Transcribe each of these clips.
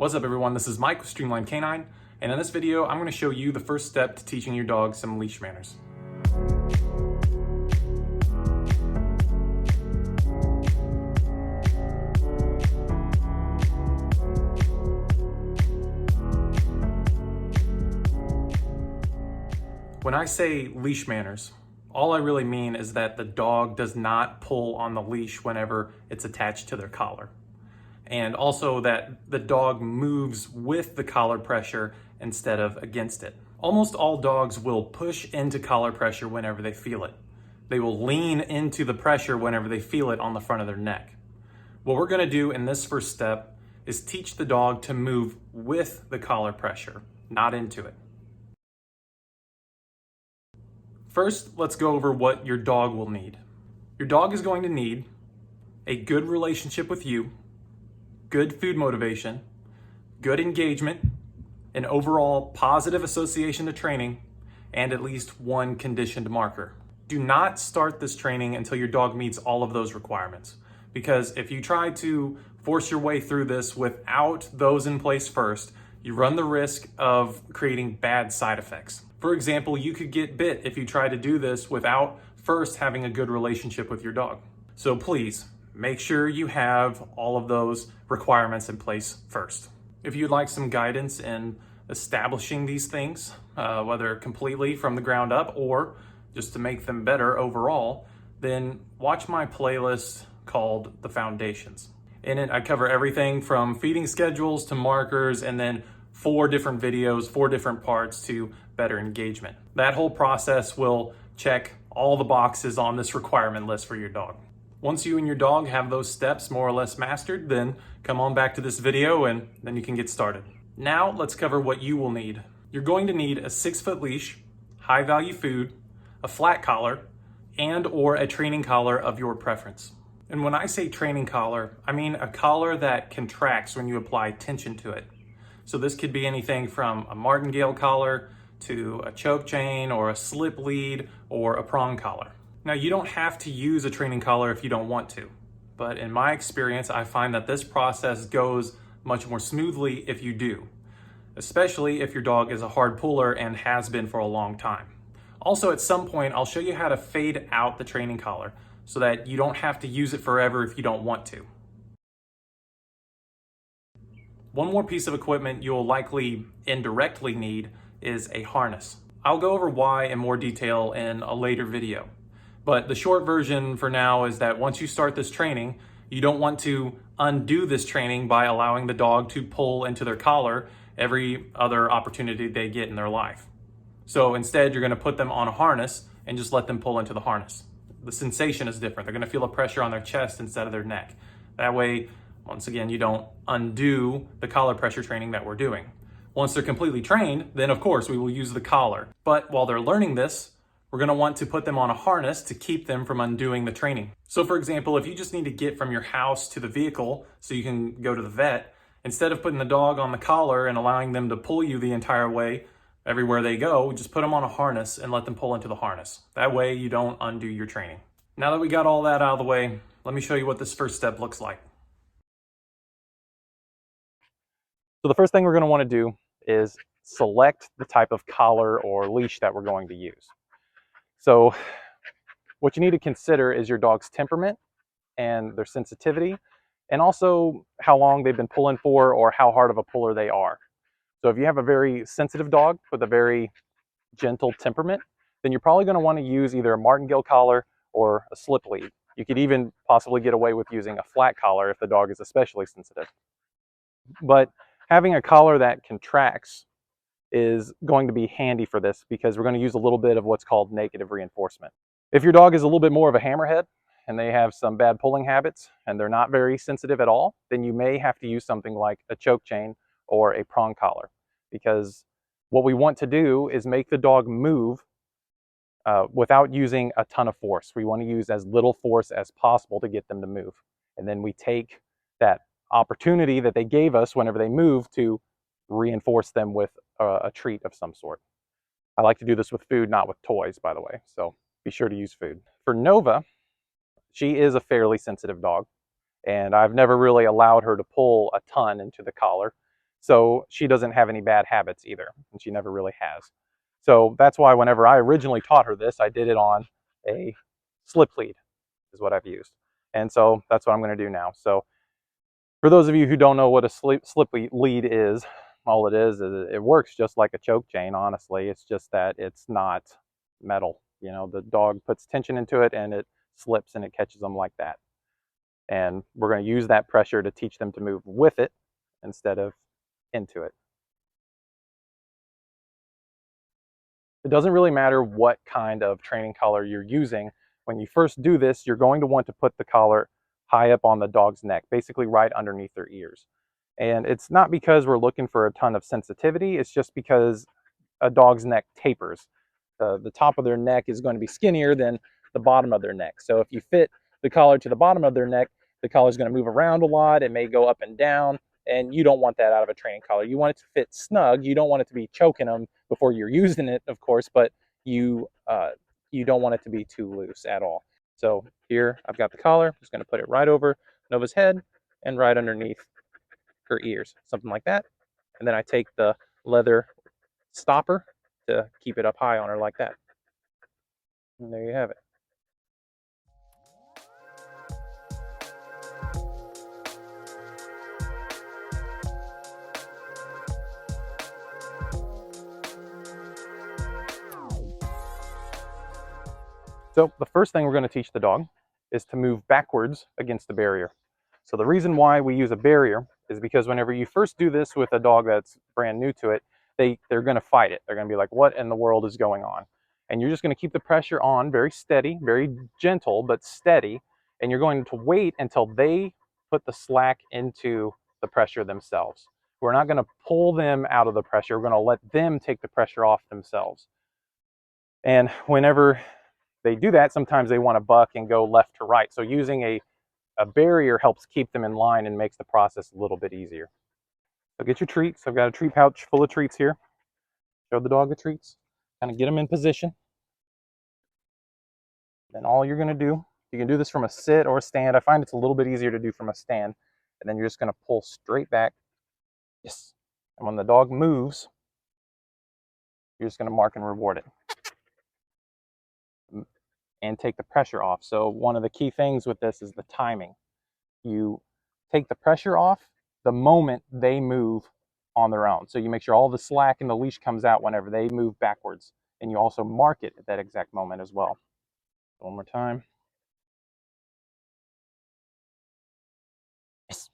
What's up everyone, this is Mike with Streamline Canine, and in this video I'm going to show you the first step to teaching your dog some leash manners. When I say leash manners, all I really mean is that the dog does not pull on the leash whenever it's attached to their collar. And also that the dog moves with the collar pressure instead of against it. Almost all dogs will push into collar pressure whenever they feel it. They will lean into the pressure whenever they feel it on the front of their neck. What we're gonna do in this first step is teach the dog to move with the collar pressure, not into it. First, let's go over what your dog will need. Your dog is going to need a good relationship with you, good food motivation, good engagement, an overall positive association to training, and at least one conditioned marker. Do not start this training until your dog meets all of those requirements, because if you try to force your way through this without those in place first, you run the risk of creating bad side effects. For example, you could get bit if you try to do this without first having a good relationship with your dog. So please, make sure you have all of those requirements in place first. If you'd like some guidance in establishing these things, whether completely from the ground up or just to make them better overall, then watch my playlist called The Foundations. In it, I cover everything from feeding schedules to markers, and then 4 different videos, 4 different parts to better engagement. That whole process will check all the boxes on this requirement list for your dog. Once you and your dog have those steps more or less mastered, then come on back to this video and then you can get started. Now let's cover what you will need. You're going to need a 6-foot leash, high value food, a flat collar, and or a training collar of your preference. And when I say training collar, I mean a collar that contracts when you apply tension to it. So this could be anything from a martingale collar to a choke chain or a slip lead or a prong collar. Now you don't have to use a training collar if you don't want to, but in my experience, I find that this process goes much more smoothly if you do, especially if your dog is a hard puller and has been for a long time. Also, at some point, I'll show you how to fade out the training collar so that you don't have to use it forever if you don't want to. One more piece of equipment you'll likely indirectly need is a harness. I'll go over why in more detail in a later video. But the short version for now is that once you start this training, you don't want to undo this training by allowing the dog to pull into their collar every other opportunity they get in their life. So instead, you're going to put them on a harness and just let them pull into the harness. The sensation is different. They're going to feel a pressure on their chest instead of their neck. That way, once again, you don't undo the collar pressure training that we're doing. Once they're completely trained, then of course we will use the collar. But while they're learning this, we're going to want to put them on a harness to keep them from undoing the training. So for example, if you just need to get from your house to the vehicle so you can go to the vet, instead of putting the dog on the collar and allowing them to pull you the entire way everywhere they go, just put them on a harness and let them pull into the harness. That way you don't undo your training. Now that we got all that out of the way, let me show you what this first step looks like. So the first thing we're going to want to do is select the type of collar or leash that we're going to use. So what you need to consider is your dog's temperament and their sensitivity, and also how long they've been pulling for or how hard of a puller they are. So if you have a very sensitive dog with a very gentle temperament, then you're probably going to want to use either a martingale collar or a slip lead. You could even possibly get away with using a flat collar if the dog is especially sensitive. But having a collar that contracts is going to be handy for this because we're going to use a little bit of what's called negative reinforcement. If your dog is a little bit more of a hammerhead and they have some bad pulling habits and they're not very sensitive at all, then you may have to use something like a choke chain or a prong collar, because what we want to do is make the dog move without using a ton of force. We want to use as little force as possible to get them to move. And then we take that opportunity that they gave us whenever they move to reinforce them with a treat of some sort. I like to do this with food, not with toys, by the way, so be sure to use food. For Nova, she is a fairly sensitive dog, and I've never really allowed her to pull a ton into the collar. So she doesn't have any bad habits either, and she never really has. So that's why whenever I originally taught her this, I did it on a slip lead, is what I've used. And so that's what I'm going to do now. So for those of you who don't know what a slippy lead is, all it is it works just like a choke chain, honestly. It's just that it's not metal. You know, the dog puts tension into it and it slips and it catches them like that. And we're going to use that pressure to teach them to move with it instead of into it. It doesn't really matter what kind of training collar you're using. When you first do this, you're going to want to put the collar high up on the dog's neck, basically right underneath their ears. And it's not because we're looking for a ton of sensitivity, it's just because a dog's neck tapers. The top of their neck is going to be skinnier than the bottom of their neck. So if you fit the collar to the bottom of their neck, the collar is going to move around a lot. It may go up and down, and you don't want that out of a training collar. You want it to fit snug. You don't want it to be choking them before you're using it, of course, but you don't want it to be too loose at all. So here I've got the collar. I'm just going to put it right over Nova's head and right underneath her ears, something like that. And then I take the leather stopper to keep it up high on her like that. And there you have it. So the first thing we're going to teach the dog is to move backwards against the barrier. So the reason why we use a barrier is because whenever you first do this with a dog that's brand new to it, they're going to fight it. They're going to be like, what in the world is going on? And you're just going to keep the pressure on very steady, very gentle, but steady. And you're going to wait until they put the slack into the pressure themselves. We're not going to pull them out of the pressure. We're going to let them take the pressure off themselves. And whenever they do that, sometimes they want to buck and go left to right. So using a barrier helps keep them in line and makes the process a little bit easier. So get your treats. I've got a treat pouch full of treats here. Show the dog the treats. Kind of get them in position. Then all you're going to do, you can do this from a sit or a stand. I find it's a little bit easier to do from a stand. And then you're just going to pull straight back. Yes. And when the dog moves, you're just going to mark and reward it. And take the pressure off. So one of the key things with this is the timing. You take the pressure off the moment they move on their own. So you make sure all the slack in the leash comes out whenever they move backwards. And you also mark it at that exact moment as well. One more time. Yes.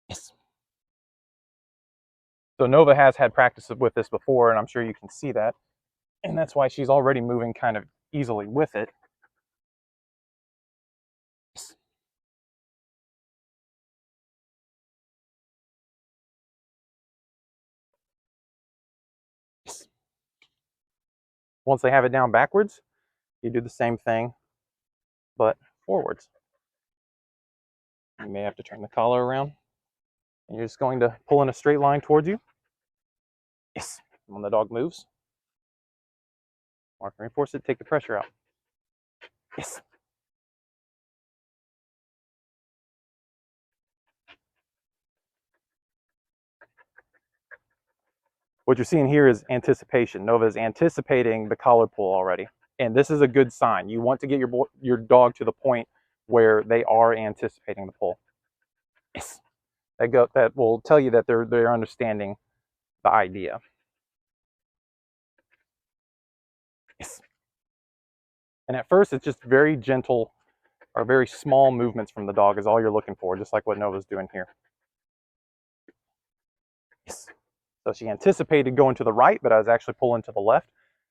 Yes. So Nova has had practice with this before, and I'm sure you can see that. And that's why she's already moving kind of easily with it. Yes. Yes. Once they have it down backwards, you do the same thing, but forwards. You may have to turn the collar around. And you're just going to pull in a straight line towards you. Yes. When the dog moves, mark and reinforce it, take the pressure out. Yes. What you're seeing here is anticipation. Nova is anticipating the collar pull already. And this is a good sign. You want to get your dog to the point where they are anticipating the pull. Yes. That will tell you that they're understanding the idea. Yes. And at first, it's just very gentle or very small movements from the dog is all you're looking for, just like what Nova's doing here. Yes. So she anticipated going to the right, but I was actually pulling to the left.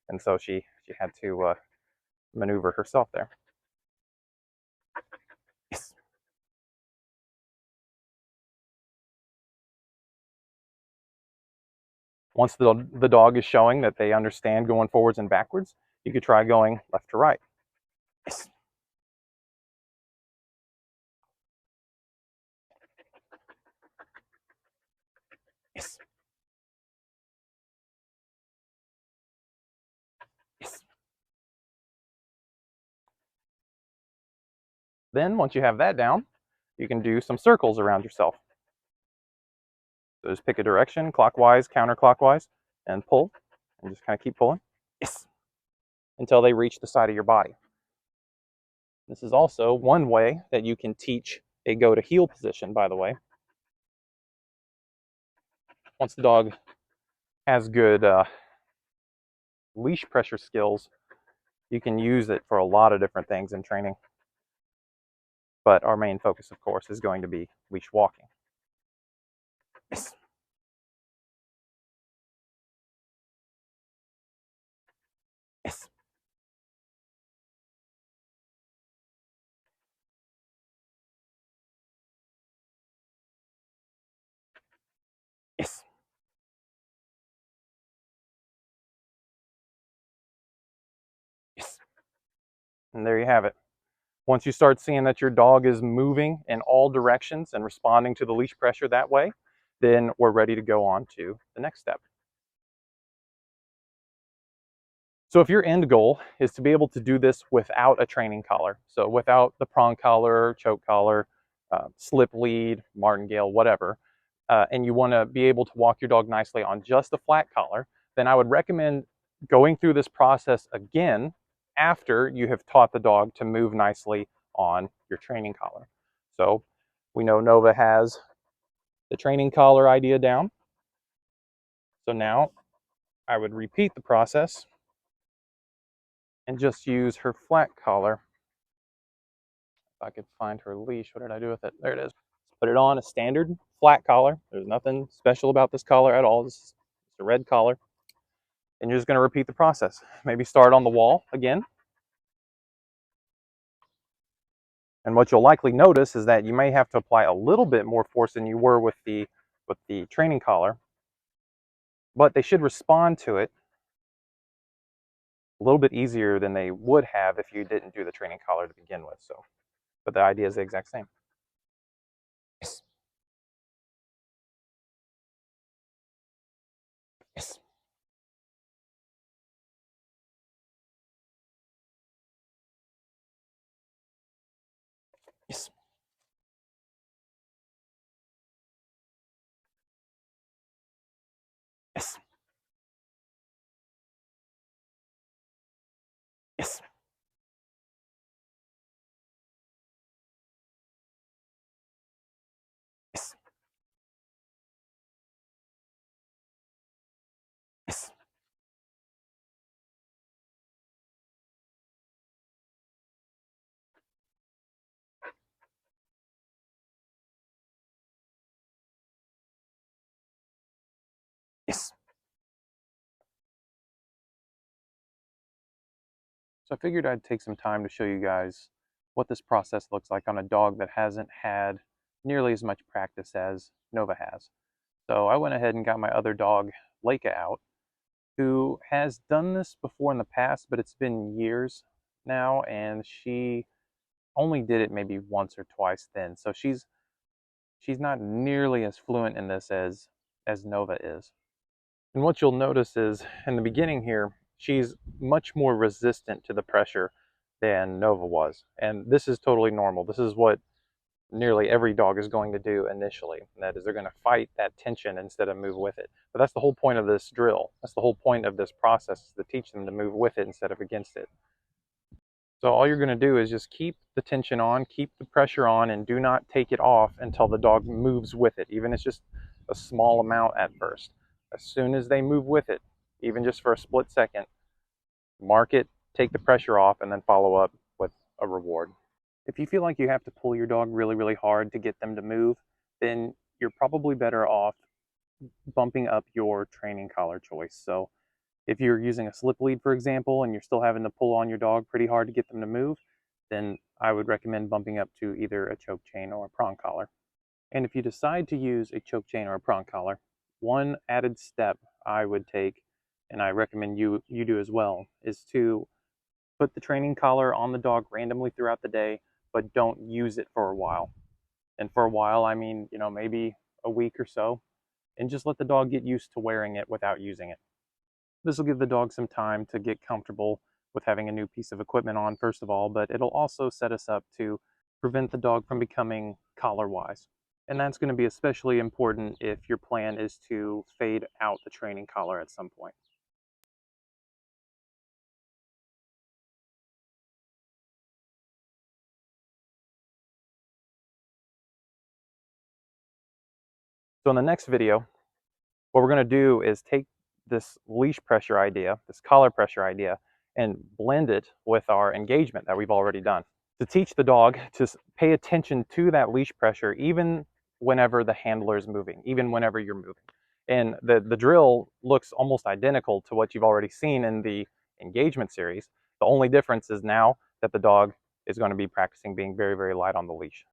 And so she had to maneuver herself there. Yes. Once the dog is showing that they understand going forwards and backwards, you could try going left to right. Yes. Yes. Yes. Then once you have that down, you can do some circles around yourself. So just pick a direction, clockwise, counterclockwise, and pull, and just kind of keep pulling. Yes, until they reach the side of your body. This is also one way that you can teach a go to heel position, by the way. Once the dog has good leash pressure skills, you can use it for a lot of different things in training. But our main focus, of course, is going to be leash walking. Yes. Yes. Yes. Yes. And there you have it. Once you start seeing that your dog is moving in all directions and responding to the leash pressure that way, then we're ready to go on to the next step. So if your end goal is to be able to do this without a training collar, so without the prong collar, choke collar, slip lead, martingale, whatever, and you want to be able to walk your dog nicely on just a flat collar, then I would recommend going through this process again after you have taught the dog to move nicely on your training collar. So we know Nova has the training collar idea down. So now I would repeat the process and just use her flat collar. If I could find her leash, what did I do with it? There it is. Put it on a standard flat collar. There's nothing special about this collar at all. This is a red collar. And you're just going to repeat the process. Maybe start on the wall again. And what you'll likely notice is that you may have to apply a little bit more force than you were with the training collar, but they should respond to it a little bit easier than they would have if you didn't do the training collar to begin with. So, but the idea is the exact same. Yes. Yes. Yes. Yes. Yes. Yes. Yes. Yes. So I figured I'd take some time to show you guys what this process looks like on a dog that hasn't had nearly as much practice as Nova has. So I went ahead and got my other dog, Leica, out, who has done this before in the past, but it's been years now, and she only did it maybe once or twice then. So she's not nearly as fluent in this as Nova is. And what you'll notice is in the beginning here, she's much more resistant to the pressure than Nova was. And this is totally normal. This is what nearly every dog is going to do initially. And that is they're going to fight that tension instead of move with it. But that's the whole point of this drill. That's the whole point of this process, is to teach them to move with it instead of against it. So all you're going to do is just keep the tension on, keep the pressure on, and do not take it off until the dog moves with it, even if it's just a small amount at first. As soon as they move with it, even just for a split second, mark it, take the pressure off, and then follow up with a reward. If you feel like you have to pull your dog really, really hard to get them to move, then you're probably better off bumping up your training collar choice. So if you're using a slip lead, for example, and you're still having to pull on your dog pretty hard to get them to move, then I would recommend bumping up to either a choke chain or a prong collar. And if you decide to use a choke chain or a prong collar, one added step I would take, and I recommend you do as well, is to put the training collar on the dog randomly throughout the day, but don't use it for a while. And for a while, I mean, maybe a week or so, and just let the dog get used to wearing it without using it. This will give the dog some time to get comfortable with having a new piece of equipment on, first of all, but it'll also set us up to prevent the dog from becoming collar-wise. And that's going to be especially important if your plan is to fade out the training collar at some point. So in the next video, what we're going to do is take this leash pressure idea, this collar pressure idea, and blend it with our engagement that we've already done. To teach the dog to pay attention to that leash pressure even whenever the handler is moving, even whenever you're moving. And the drill looks almost identical to what you've already seen in the engagement series. The only difference is now that the dog is going to be practicing being very, very light on the leash.